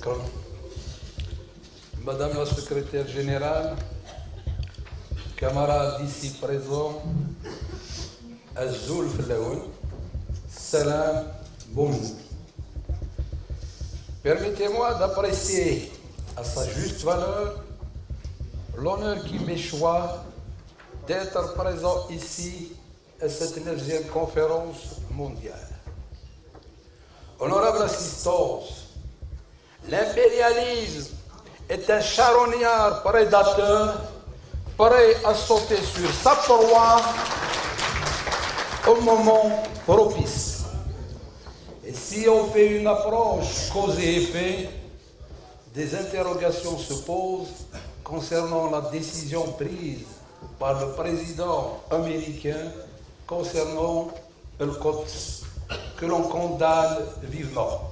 Shukran. Madame la secrétaire générale, camarades ici présents, Azul Flaoun, Salam, bonjour. Permettez-moi d'apprécier à sa juste valeur l'honneur qui m'échoit d'être présent ici à cette 9e conférence mondiale. Honorable assistance, l'impérialisme est un charognard prédateur prêt à sauter sur sa proie au moment propice. Et si on fait une approche cause et effet, des interrogations se posent concernant la décision prise par le président américain concernant le Quds, que l'on condamne vivement.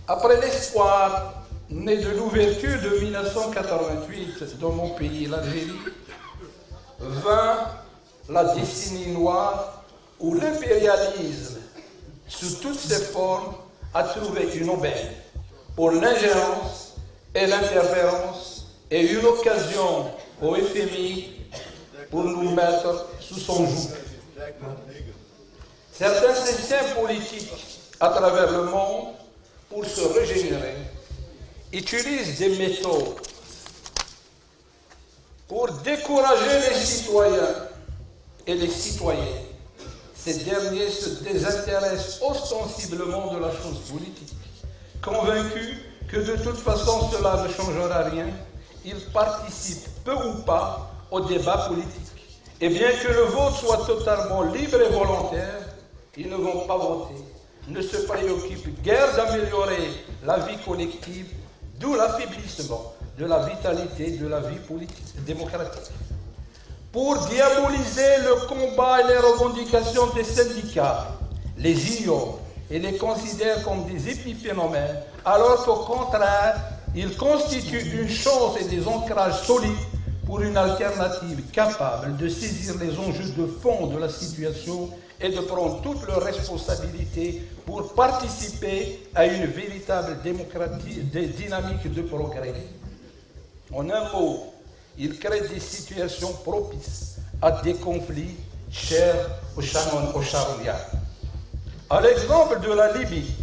Après l'espoir né de l'ouverture de 1988 dans mon pays, l'Algérie, vint la décennie noire où l'impérialisme, sous toutes ses formes, a trouvé une aubaine pour l'ingérence et l'interférence et une occasion au FMI pour nous mettre sous son joug. Certains systèmes politiques à travers le monde, pour se régénérer, utilisent des méthodes pour décourager les citoyens et les citoyennes. Ces derniers se désintéressent ostensiblement de la chose politique. Convaincus que de toute façon cela ne changera rien, ils participent peu ou pas au débat politique. Et bien que le vote soit totalement libre et volontaire, ils ne vont pas voter, ne se préoccupent guère d'améliorer la vie collective, d'où l'affaiblissement de la vitalité de la vie politique démocratique. Pour diaboliser le combat et les revendications des syndicats, les ignorent et les considèrent comme des épiphénomènes, alors qu'au contraire, ils constituent une chance et des ancrages solides pour une alternative capable de saisir les enjeux de fond de la situation et de prendre toutes leurs responsabilités pour participer à une véritable dynamique de progrès. En un mot, ils créent des situations propices à des conflits chers aux charognards. À l'exemple de la Libye,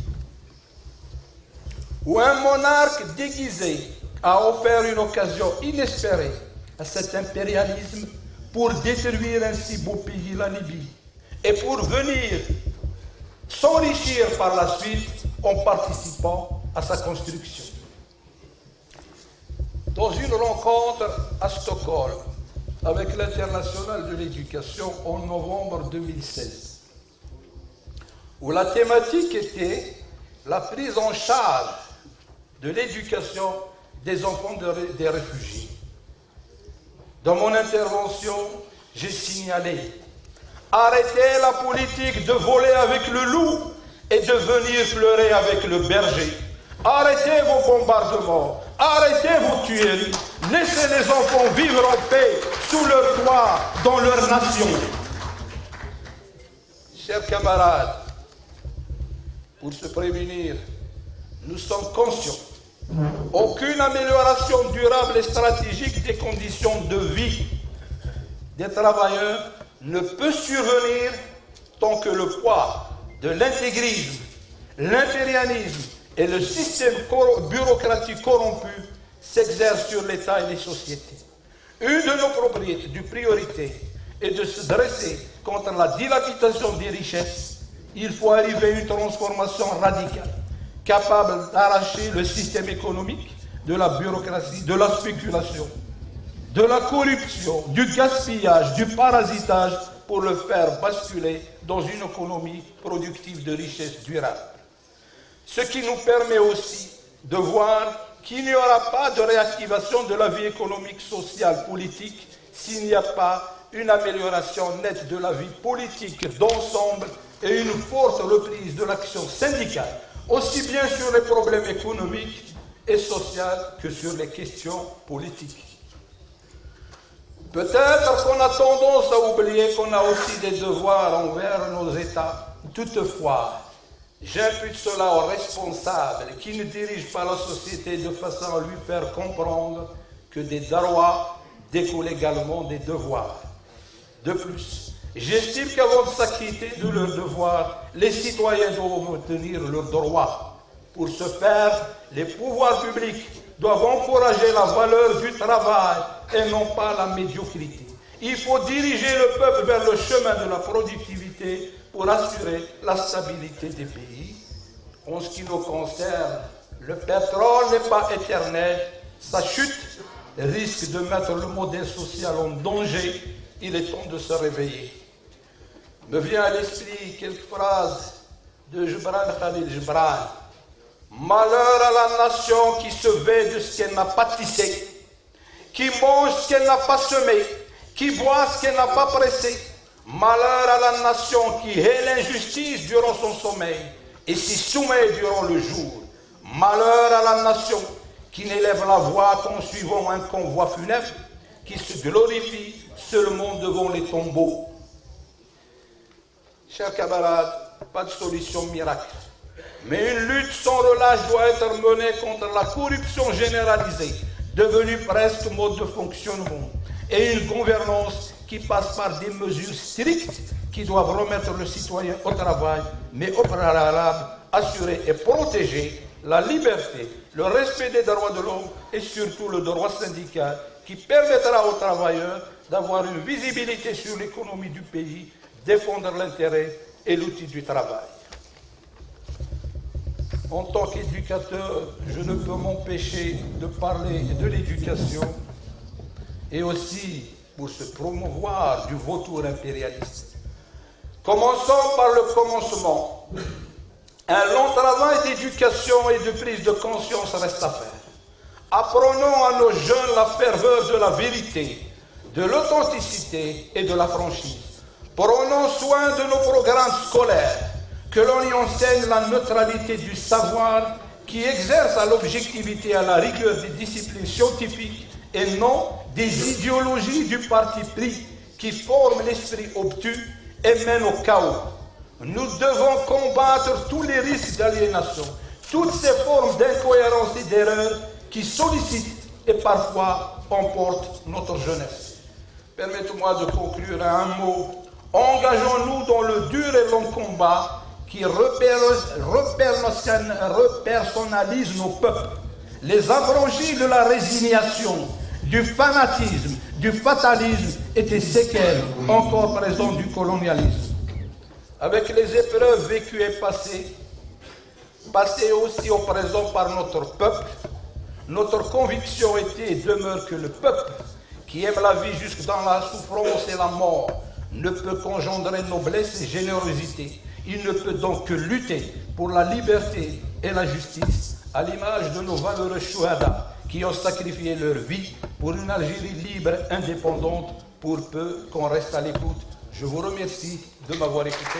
où un monarque déguisé a offert une occasion inespérée à cet impérialisme pour détruire un si beau pays, la Libye, et pour venir s'enrichir par la suite en participant à sa construction. Dans une rencontre à Stockholm avec l'International de l'éducation en novembre 2016, où la thématique était la prise en charge de l'éducation des enfants des réfugiés. Dans mon intervention, j'ai signalé: arrêtez la politique de voler avec le loup et de venir pleurer avec le berger. Arrêtez vos bombardements, arrêtez vos tueries, laissez les enfants vivre en paix sous leur toit, dans leur nation. Chers camarades, pour se prémunir, nous sommes conscients. Aucune amélioration durable et stratégique des conditions de vie des travailleurs ne peut survenir tant que le poids de l'intégrisme, l'impérialisme et le système bureaucratique corrompu s'exerce sur l'État et les sociétés. Une de nos priorités est de se dresser contre la dilapidation des richesses. Il faut arriver à une transformation radicale, capable d'arracher le système économique de la bureaucratie, de la spéculation, de la corruption, du gaspillage, du parasitage, pour le faire basculer dans une économie productive de richesse durable. Ce qui nous permet aussi de voir qu'il n'y aura pas de réactivation de la vie économique, sociale, politique s'il n'y a pas une amélioration nette de la vie politique d'ensemble et une forte reprise de l'action syndicale, aussi bien sur les problèmes économiques et sociaux que sur les questions politiques. Peut-être qu'on a tendance à oublier qu'on a aussi des devoirs envers nos États. Toutefois, J'impute cela aux responsables qui ne dirigent pas la société de façon à lui faire comprendre que des droits découlent également des devoirs. De plus, j'estime qu'avant de s'acquitter de leurs devoirs, les citoyens doivent obtenir leurs droits. Pour ce faire, les pouvoirs publics doivent encourager la valeur du travail et non pas la médiocrité. Il faut diriger le peuple vers le chemin de la productivité pour assurer la stabilité des pays. En ce qui nous concerne, le pétrole n'est pas éternel. Sa chute risque de mettre le modèle social en danger. Il est temps de se réveiller. Me vient à l'esprit quelques phrases de Gibran Khalil Gibran. Malheur à la nation qui se vêt de ce qu'elle n'a pas tissé, qui mange ce qu'elle n'a pas semé, qui boit ce qu'elle n'a pas pressé. Malheur à la nation qui hait l'injustice durant son sommeil et s'y soumet durant le jour. Malheur à la nation qui n'élève la voix qu'en suivant un convoi funèbre, qui se glorifie seulement devant les tombeaux. Chers camarades, pas de solution miracle. Mais une lutte sans relâche doit être menée contre la corruption généralisée, devenue presque mode de fonctionnement, et une gouvernance qui passe par des mesures strictes qui doivent remettre le citoyen au travail, mais au préalable assurer et protéger la liberté, le respect des droits de l'homme et surtout le droit syndical qui permettra aux travailleurs d'avoir une visibilité sur l'économie du pays, défendre l'intérêt et l'outil du travail. En tant qu'éducateur, je ne peux m'empêcher de parler de l'éducation et aussi pour se promouvoir du vautour impérialiste. Commençons par le commencement. Un long travail d'éducation et de prise de conscience reste à faire. Apprenons à nos jeunes la ferveur de la vérité, de l'authenticité et de la franchise. Prenons soin de nos programmes scolaires, que l'on y enseigne la neutralité du savoir qui exerce à l'objectivité et à la rigueur des disciplines scientifiques et non des idéologies du parti pris qui forment l'esprit obtus et mènent au chaos. Nous devons combattre tous les risques d'aliénation, toutes ces formes d'incohérence et d'erreur qui sollicitent et parfois emportent notre jeunesse. Permettez-moi de conclure à un mot. Engageons-nous dans le dur et long combat qui repersonnalise nos peuples, les affranchis de la résignation, du fanatisme, du fatalisme et des séquelles encore présentes du colonialisme. Avec les épreuves vécues et passées aussi au présent par notre peuple, notre conviction était et demeure que le peuple qui aime la vie jusque dans la souffrance et la mort ne peut qu'engendrer noblesse et générosité. Il ne peut donc que lutter pour la liberté et la justice, à l'image de nos valeureux chouhadas qui ont sacrifié leur vie pour une Algérie libre, indépendante, pour peu qu'on reste à l'écoute. Je vous remercie de m'avoir écouté.